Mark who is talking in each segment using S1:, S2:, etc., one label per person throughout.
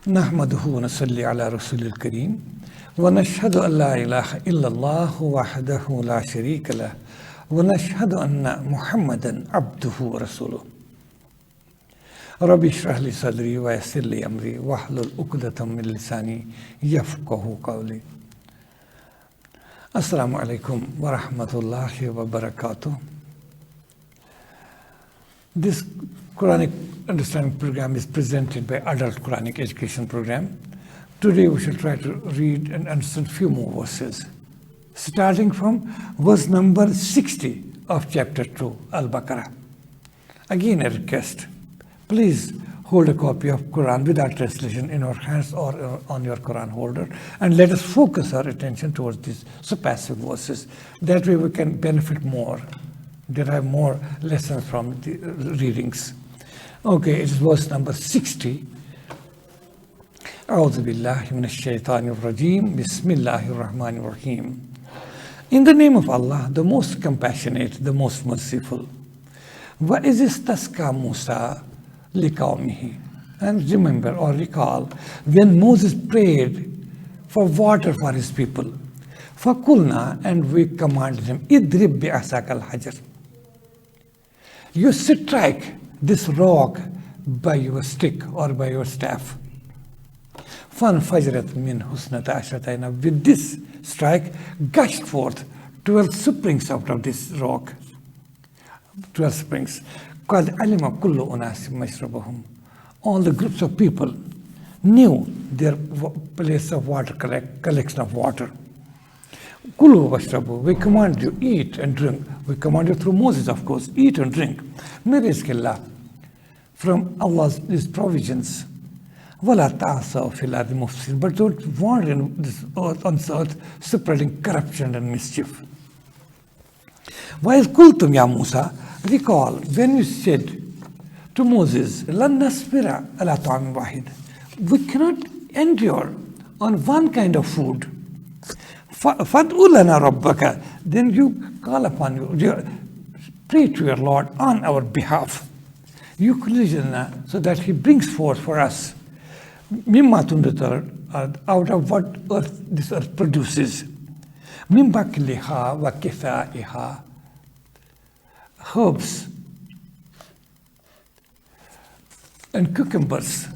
S1: نحمده ونصلي على رسول الكريم ونشهد أن لا إله إلا الله وحده لا شريك له ونشهد أن محمدا عبده ورسوله ربي اشرح لي صدري ويسر لي أمري واحلل عقدة من لساني يفقهوا قولي. Assalamu alaikum wa rahmatullahi wa barakatuh. This Quranic understanding program is presented by Adult Quranic Education Program. Today we shall try to read and understand few more verses, starting from verse number 60 of chapter 2, Al-Baqarah. Again a request, please hold a copy of Quran without translation in your hands or on your Quran holder, and let us focus our attention towards these surpassing verses. That way we can benefit more, derive more lessons from the readings. Okay, it is verse number 60. أعوذ بالله من الشيطان الرجيم بسم الله الرحمن الرحيم. In the name of Allah, the most compassionate, the most merciful. وَإِذِ اسْتَسْقَى مُوسَى لِقَوْمِهِ. And remember or recall when Moses prayed for water for his people. فَقُلْنَا, and we commanded him, اِضْرِبْ بِعَصَاكَ الْحَجَرِ. You strike this rock by your stick or by your staff. فَانْفَجْرَتْ مِنْ حُسْنَةَ عَشْرَةَ عَيْنًا. With this strike gushed forth 12 springs out of this rock. 12 springs. قَدْ عَلِمَ كُلُّ أُنَاسٍ مَشْرَبَهُمْ. All the groups of people knew their place of water, collection of water. Kulu washrabu. We command you, eat and drink. We command you through Moses, of course, eat and drink. Mirizkillah, from Allah's these provisions. Wala ta'asaw fil ardi mufsidin. But don't wander in this earth, on this earth, spreading corruption and mischief. While kultum ya Musa, recall when you said to Moses, lan nasbira ala ta'amin wahid. We cannot endure on one kind of food. Fad'u lana rabbaka. Then you call upon you, pray to your Lord on our behalf. Yukhrijna, so that he brings forth for us mimma tunbitu, out of what earth, this earth produces. Min bakliha wa kithaiha. Herbs and cucumbers.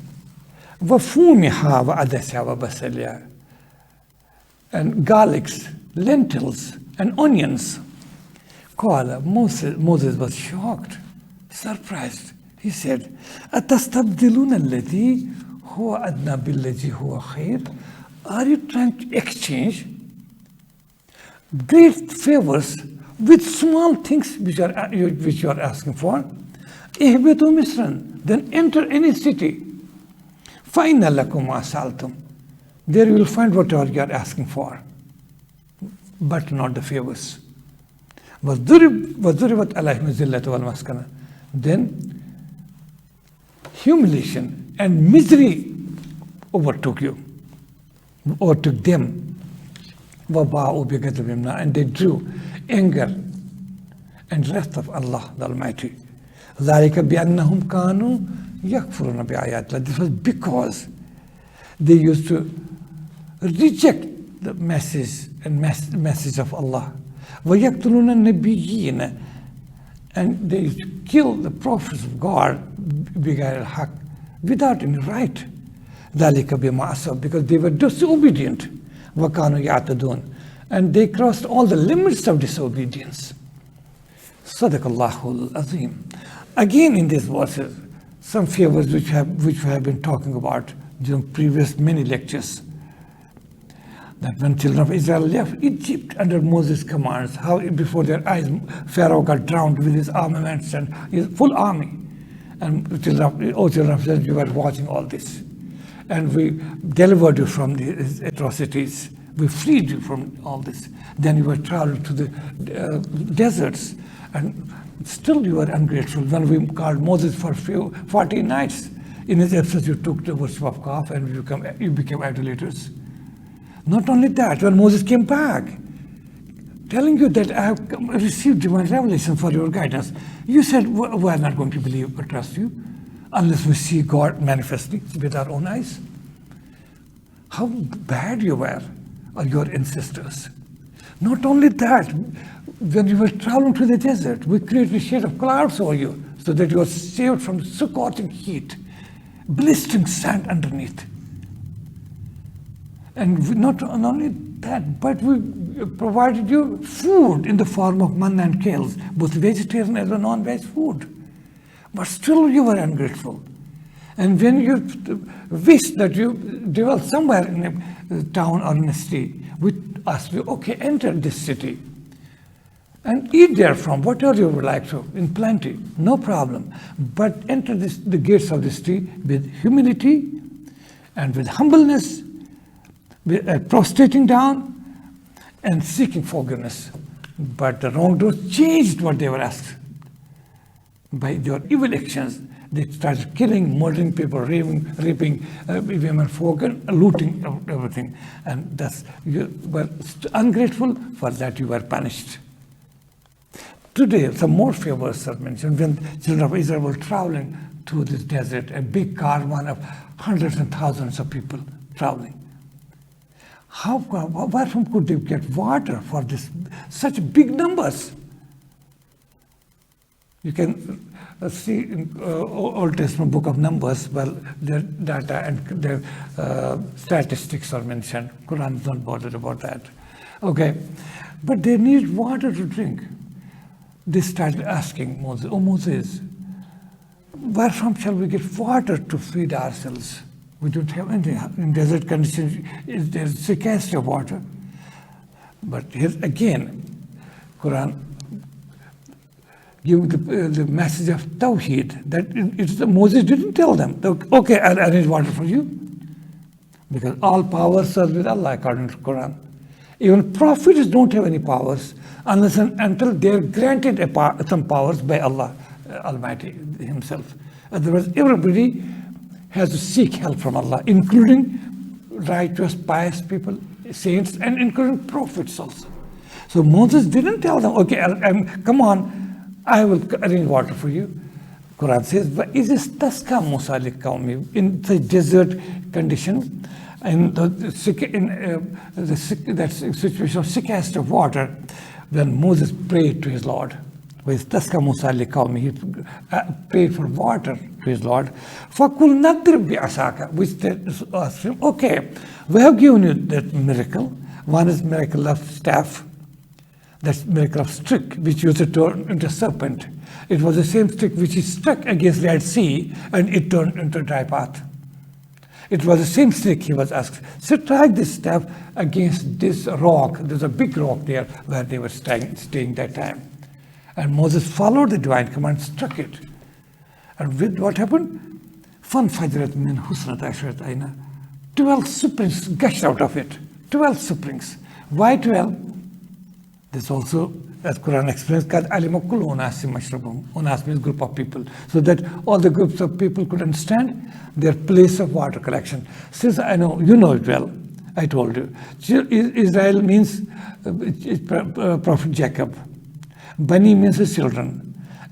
S1: Wa fumiha wa adasha wa basaliya. And garlics, lentils, and onions. Moses was shocked, surprised. He said, أَتَسْتَبْدِلُونَ الَّذِي هُوَ أَدْنَى بِالَّذِي هُوَ خَيْرٌ. Are you trying to exchange great favors with small things which you are asking for? إِهْبِطُوا مِصْرًا. Then enter any city. فَإِنَّ لَكُمْ مَا سَأَلْتُمْ. There you will find whatever you are asking for, but not the favors. وَضُرِبَتْ عَلَيْهِمُ الذِّلَّةُ وَالْمَسْكَنَةُ. Then humiliation and misery overtook them. وَبَاءُوا بِغَضَبٍ مِنَ اللَّهِ. And they drew anger and wrath of Allah the Almighty. ذَلِكَ بِأَنَّهُمْ كَانُوا يَكْفُرُونَ بِآيَاتِ اللَّهِ. This was because they used to reject the message of Allah. وَيَقْتُلُونَ النَّبِيِّينَ. And they used to kill the prophets of God بِغَيْرِ الْحَقِّ, without any right. ذَلِكَ بِمَا عَصَوْا, because they were disobedient. وَكَانُوا يَعْتَدُونَ. And they crossed all the limits of disobedience. Sadaqallahu al-Azim. Again in these verses, some favors which we have been talking about during previous many lectures. That when children of Israel left Egypt under Moses' commands, how before their eyes Pharaoh got drowned with his armaments and his full army. And children of Israel, you were watching all this. And we delivered you from these atrocities. We freed you from all this. Then you were traveling to the deserts. And still you were ungrateful. When we called Moses for 40 nights, in his absence you took the worship of calf and you became idolaters. Not only that, when Moses came back, telling you that I have received divine revelation for your guidance, you said, we are not going to believe or trust you unless we see God manifestly with our own eyes. how bad you were, or your ancestors. Not only that, when you were traveling through the desert, we created a shade of clouds over you so that you are saved from scorching heat, blistering sand underneath. And not only that, but we provided you food in the form of manna and kales, both vegetarian as well non-veg food. But still you were ungrateful. And when you wish that you dwell somewhere in a town or in a city, we ask you, okay, enter this city and eat there from whatever you would like to, in plenty, no problem. But enter the gates of the city with humility and with humbleness, with prostrating down and seeking forgiveness. But the wrongdoers changed what they were asked. By their evil actions, they started killing, murdering people, raping women, folk, and looting everything. And thus, you were ungrateful. For that, you were punished. Today, some more favors are mentioned. When children of Israel were traveling through this desert, a big caravan of hundreds and thousands of people traveling. Where from could they get water for this such big numbers? You can see in Old Testament book of Numbers, well, their data and their statistics are mentioned. Quran is not bothered about that. Okay, but they need water to drink. They started asking Moses, "Oh Moses, where from shall we get water to feed ourselves? We don't have anything. In desert conditions, there's scarcity of water." But here again, Quran give the message of Tawheed, that Moses didn't tell them, okay, I'll arrange water for you. Because all powers are with Allah, according to Quran. Even prophets don't have any powers unless and until they're granted some powers by Allah Almighty Himself. Otherwise, everybody has to seek help from Allah, including righteous, pious people, saints, and including prophets also. So Moses didn't tell them, okay, come on, I will arrange water for you. Quran says, in the desert condition, in that situation of scarcity of water, when Moses prayed to his Lord, he prayed for water to his Lord. Which asked him, okay, we have given you that miracle. One is miracle of staff. That's miracle of stick, which used to turn into serpent. It was the same stick which he struck against Red Sea, and it turned into dry path. It was the same stick he was asked. So strike this staff against this rock. There's a big rock there where they were staying that time. And Moses followed the divine command, struck it. And with what happened? 12 springs gushed out of it. 12 springs. Why 12? This also, as Quran explains, Unas means group of people, so that all the groups of people could understand their place of water collection. Since I know, you know it well, I told you. Israel means Prophet Jacob. Bani means his children.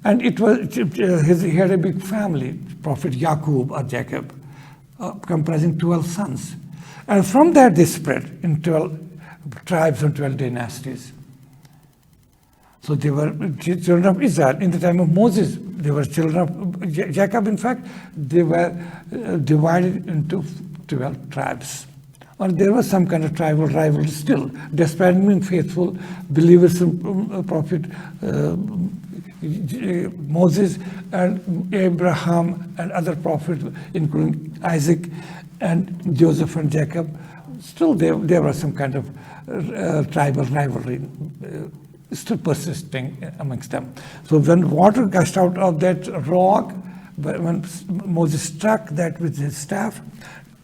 S1: And he had a big family, Prophet Yaqub or Jacob, comprising 12 sons. And from that they spread in 12 tribes and 12 dynasties. So they were children of Israel. In the time of Moses, they were children of Jacob. In fact, they were divided into 12 tribes. Or there was some kind of tribal rivalry still, despite being faithful believers in Prophet Moses and Abraham and other prophets, including Isaac and Joseph and Jacob. Still, there was some kind of tribal rivalry still persisting amongst them. So when water gushed out of that rock, when Moses struck that with his staff,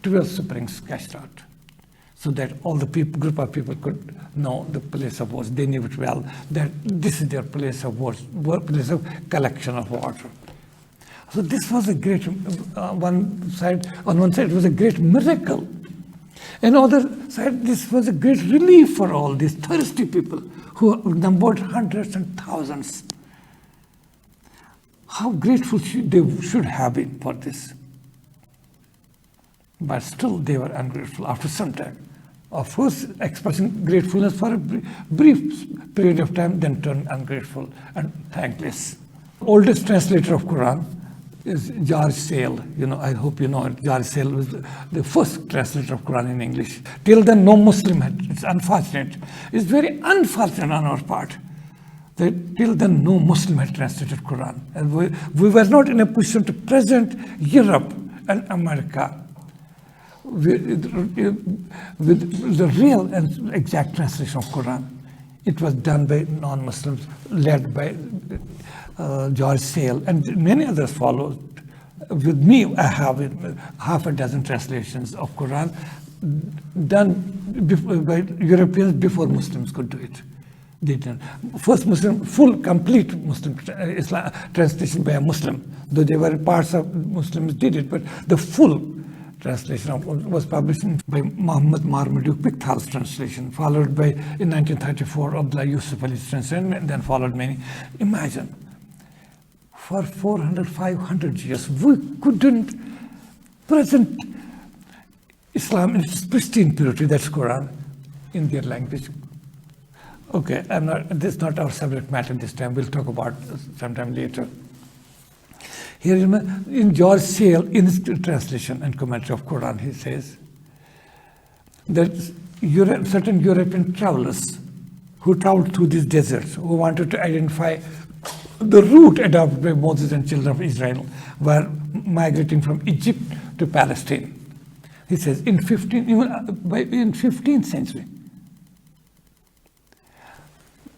S1: 12 springs gushed out, so that all the group of people could know the place of worship. They knew it well, that this is their place of worship, place of collection of water. So this was a great, on one side it was a great miracle. And on the other side, this was a great relief for all these thirsty people who numbered hundreds and thousands. How grateful they should have been for this. But still they were ungrateful after some time. Of course, expressing gratefulness for a brief period of time, then turned ungrateful and thankless. Oldest translator of Quran is George Sale. I hope you know it. George Sale was the first translator of Quran in English. Till then, no Muslim had. It's unfortunate. It's very unfortunate on our part that till then no Muslim had translated Quran. And we were not in a position to present Europe and America with the real and exact translation of Quran. It was done by non-Muslims, led by George Sale, and many others followed. With me, I have half a dozen translations of Quran done by Europeans before Muslims could do it. They did. First Muslim, full, complete Muslim Islam translation by a Muslim, though there were parts of Muslims did it, but the full translation was published by Muhammad Marmaduke Pickthall's translation, followed by, in 1934, Abdullah Yusuf Ali's translation, and then followed many. Imagine, for 400, 500 years, we couldn't present Islam in its pristine purity, that's Quran, in their language. Okay, this is not our subject matter this time. We'll talk about it sometime later. Here in George Sale, in his translation and commentary of Quran, he says that certain European travelers who traveled through these deserts, who wanted to identify the route adopted by Moses and children of Israel, were migrating from Egypt to Palestine. He says in 15th century,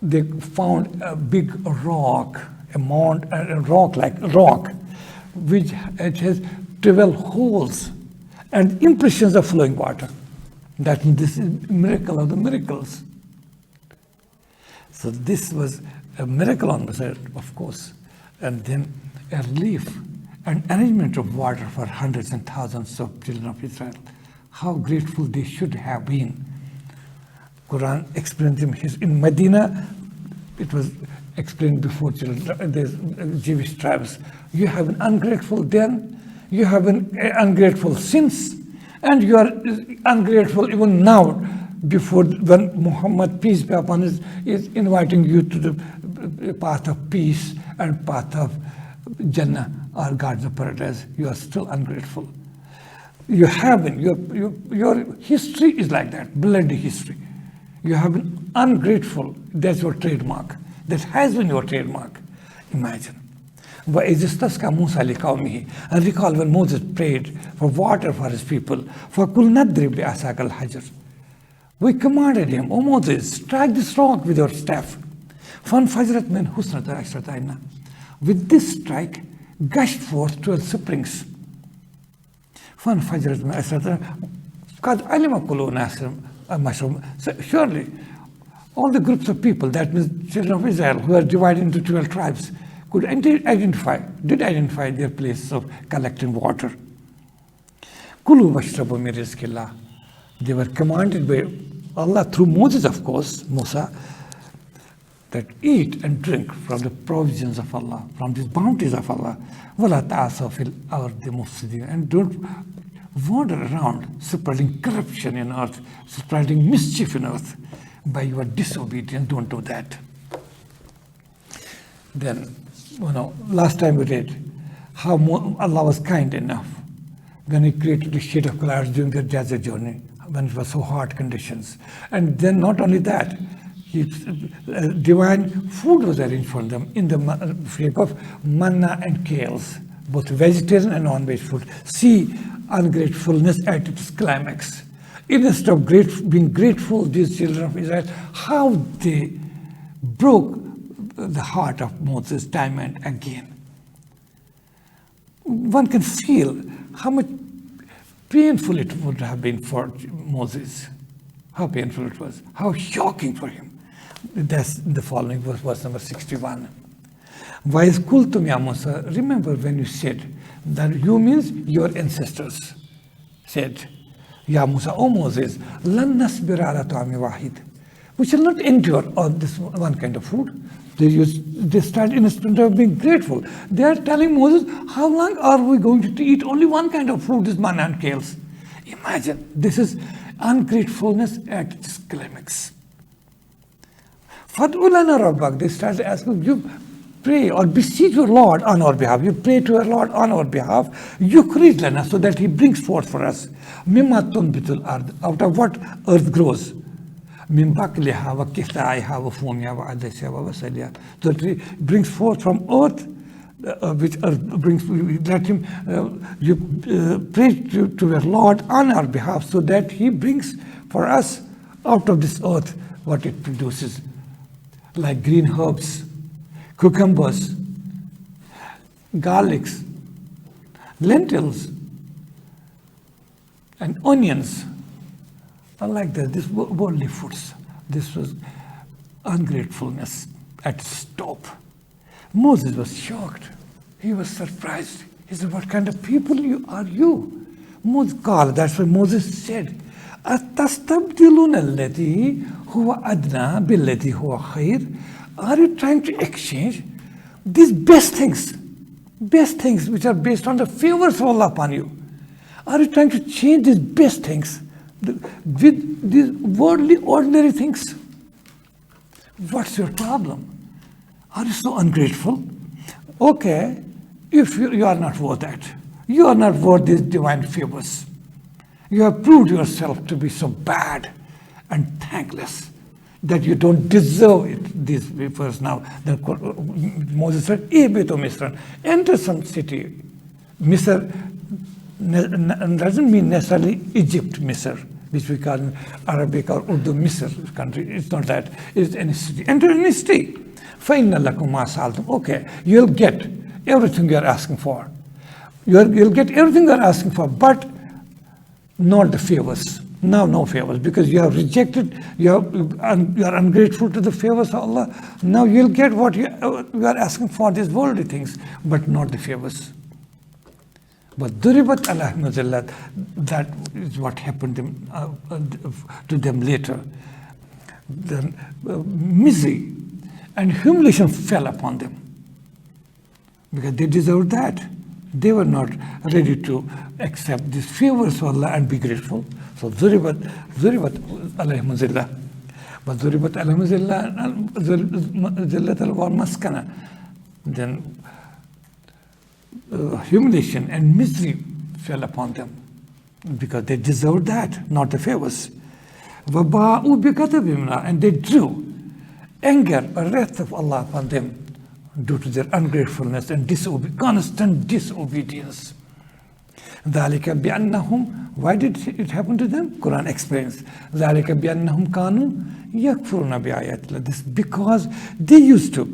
S1: they found a big rock, a rock, which has 12 holes and impressions of flowing water. That means this is a miracle of the miracles. So this was a miracle on the side, of course. And then a relief and arrangement of water for hundreds and thousands of children of Israel. How grateful they should have been. Quran explains them in Medina. It was explained before the Jewish tribes. You have been ungrateful then, you have been ungrateful since, and you are ungrateful even now, before when Muhammad, peace be upon him, is inviting you to the path of peace and path of Jannah or Gardens of Paradise. You are still ungrateful. You have been, your history is like that, bloody history. You have been ungrateful. That's your trademark. That has been your trademark. Imagine. And recall when Moses prayed for water for his people. We commanded him, O Moses, strike this rock with your staff. With this strike, gushed forth 12 springs. So surely, all the groups of people, that means children of Israel, who are divided into 12 tribes, did identify their places of collecting water. Kulu washrabu min rizqillah. They were commanded by Allah through Moses, of course, Musa, that eat and drink from the provisions of Allah, from these bounties of Allah. Wala ta'asaw fil ardi mufsidin. And don't wander around spreading corruption in earth, spreading mischief in earth by your disobedience. Don't do that. Then, last time we read how Allah was kind enough when He created the shade of clouds during their desert journey, when it was so hard conditions. And then not only that, divine food was arranged for them in the shape of manna and kales, both vegetarian and non-veg food. See ungratefulness at its climax. Instead of being grateful, these children of Israel, how they broke the heart of Moses time and again. One can feel how much painful it would have been for Moses. How painful it was. How shocking for him. That's the following verse number 61. Wise kultum ya Musa, remember when you said that you means your ancestors said, Ya Musa, O Moses, lan nasbira ala ta'ami wahid. We shall not endure on this one kind of food. They start instead of being grateful. They are telling Moses, how long are we going to eat only one kind of food, this manna and kales? Imagine, this is ungratefulness at its climax. فَادْعُ لَنَا رَبَّكَ. They started asking, you pray or beseech your Lord on our behalf. You pray to your Lord on our behalf. يُخْرِجْ لَنَا, so that He brings forth for us. مِمَّا تُنْبِتُ الْأَرْضِ, out of what earth grows. مِنْ بَقْلِهَا وَكِثَائِهَا وَفُومِهَا وَعَدَسِهَا وَوَسَلِهَا. So that He brings forth from earth, which earth brings, let Him, you pray to your Lord on our behalf, so that He brings for us out of this earth what it produces, like green herbs, cucumbers, garlics, lentils, and onions. Unlike that, this worldly foods. This was ungratefulness at its top. Moses was shocked. He was surprised. He said, what kind of people are you? Moses called. That's why Moses said, أَتَسْتَبْدِلُونَ الَّذِي هُوَ أَدْنَى بِالَّذِي هُوَ خَيْرٌ. Are you trying to exchange these best things which are based on the favors of Allah upon you? Are you trying to change these best things with these worldly, ordinary things? What's your problem? Are you so ungrateful? Okay, if you are not worth that. You are not worth these divine favors. You have proved yourself to be so bad and thankless that you don't deserve it, these favors now. Then Moses said, enter some city. Misr doesn't mean necessarily Egypt, Misr, which we call in Arabic or Urdu Misr country. It's not that. It's any city. Enter any city. فَإِنَّ لَكُمْ مَا سَأَلْتُمْ. Okay, you'll get everything you're asking for. You'll get everything you're asking for, but not the favors. Now, no favors, because you have rejected, you are ungrateful to the favors of Allah. Now you'll get what you are asking for, these worldly things, but not the favors. But Duribat Alhamdulillah, that is what happened to them later. The misery and humiliation fell upon them, because they deserved that. They were not ready to accept these favors of Allah and be grateful. So Zuribat Alhamdulillah. But Zuribat Alhamdulillah wa maskana. Then humiliation and misery fell upon them, because they deserved that, not the favors. And they drew anger or wrath of Allah upon them due to their ungratefulness and constant disobedience. ذَلِكَ بِأَنَّهُمْ. Why did it happen to them? Quran explains. ذَلِكَ بِأَنَّهُمْ كَانُوا يَكْفُرُونَ بِآيَاتِ اللَّهِ. This because they used to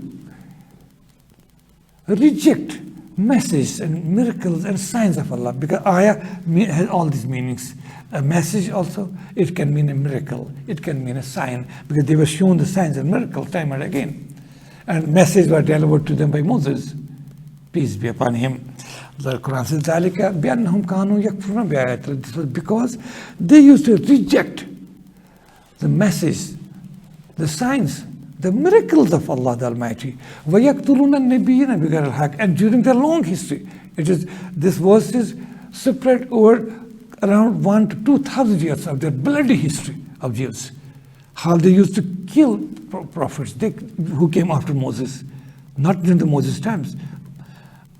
S1: reject messages and miracles and signs of Allah. Because ayah has all these meanings. A message also, it can mean a miracle. It can mean a sign, because they were shown the signs and miracles time and again. And messages were delivered to them by Moses, peace be upon him. The Quran says, ذَلِكَ بِأَنَّهُمْ كَانُوا يَكْفُرُونَ بِآيَاتِ اللَّهِ. This was because they used to reject the message, the signs, the miracles of Allah the Almighty. وَيَقْتُلُونَ النَّبِيِّينَ بِغَيْرِ الْحَقِّ. And during their long history, this verse is spread over around 1,000 to 2,000 years of their bloody history of Jews. How they used to kill prophets who came after Moses. Not in the Moses' times,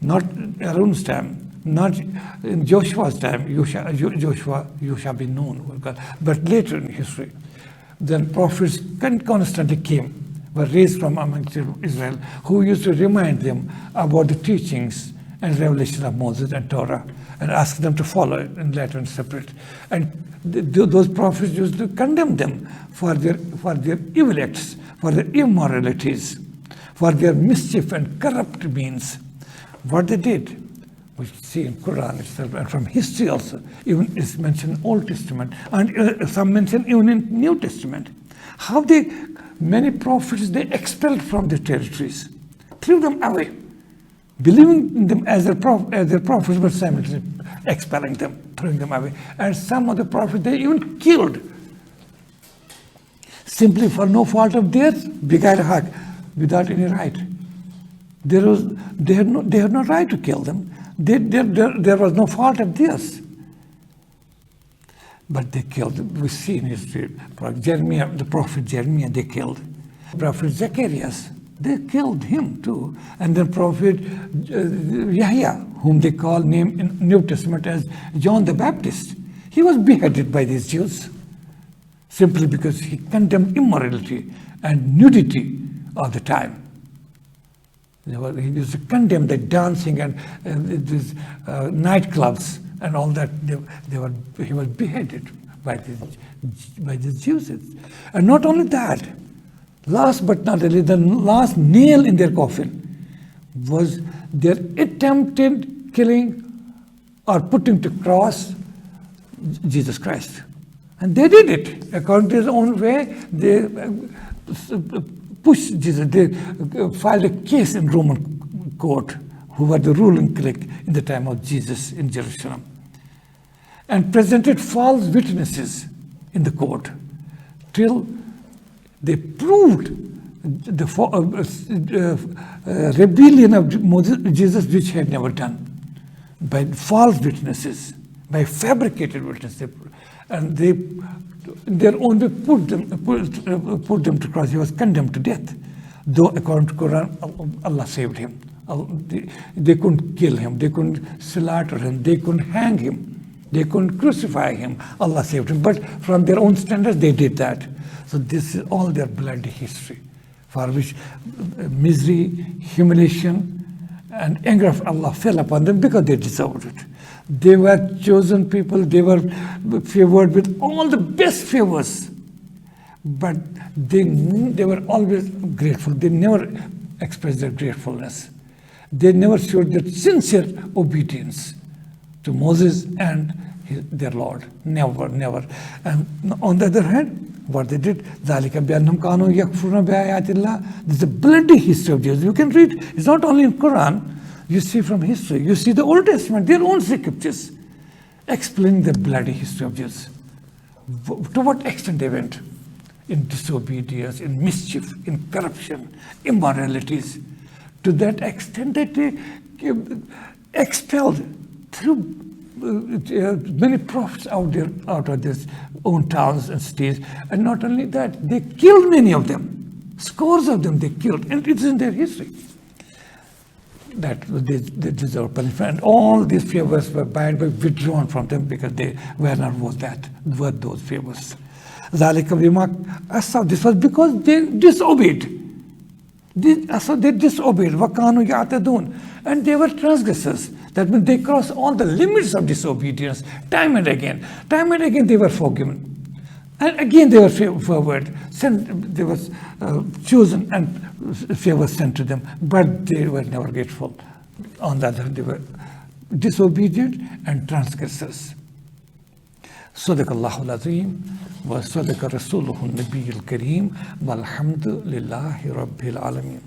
S1: not Aaron's time, not in Joshua's time, Joshua bin Nun, but later in history. Then prophets constantly were raised from among Israel, who used to remind them about the teachings and revelation of Moses and Torah, and ask them to follow it in later and separate. And those prophets used to condemn them for their evil acts, for their immoralities, for their mischief and corrupt means. What they did, we see in Quran itself and from history also, even it's mentioned in Old Testament, and some mention even in New Testament, how many prophets they expelled from their territories, threw them away, believing in them as their prophets, but simultaneously expelling them, throwing them away. And some of the prophets they even killed, simply for no fault of theirs, without any right. They had no right to kill them. There was no fault of theirs. but they killed. We see in history, Jeremiah, the prophet Jeremiah, they killed. Prophet Zacharias, they killed him too. And then prophet Yahya, whom they call name in New Testament as John the Baptist, he was beheaded by these Jews simply because he condemned immorality and nudity all the time. He used to condemn the dancing and these nightclubs and all that. He was beheaded by these Jews. And not only that, last but not least, the last nail in their coffin was their attempted killing or putting to cross Jesus Christ. And they did it according to their own way. They pushed Jesus. They filed a case in Roman court, who were the ruling clique in the time of Jesus in Jerusalem, and presented false witnesses in the court till they proved the rebellion of Jesus, which he had never done, by false witnesses, by fabricated witnesses. And they, in their own way, put them to cross. He was condemned to death. Though according to Quran, Allah saved him. They couldn't kill him. They couldn't slaughter him. They couldn't hang him. They couldn't crucify him. Allah saved him. But from their own standards, they did that. So this is all their bloody history, for which misery, humiliation, and anger of Allah fell upon them because they deserved it. They were chosen people. They were favored with all the best favors. But they were always grateful. They never expressed their gratefulness. They never showed their sincere obedience to Moses and their Lord. Never, never. And on the other hand, what they did, this is a bloody history of Jesus. You can read, it's not only in Quran. You see from history, you see the Old Testament, their own scriptures, explaining the bloody history of Jesus. To what extent they went in disobedience, in mischief, in corruption, immoralities. To that extent that they expelled through many prophets out of their own towns and cities. And not only that, they killed many of them. Scores of them they killed, and it's in their history. That they deserve punishment. And all these favors were withdrawn from them because they were not worth those favors. This was because they disobeyed. So they disobeyed. And they were transgressors. That means they crossed all the limits of disobedience time and again. Time and again they were forgiven. And again they were favored. They were chosen and favors sent to them. But they were never grateful. On the other hand, they were disobedient and transgressors. صدق الله العظيم وصدق رسوله النبي الكريم والحمد لله رب العالمين.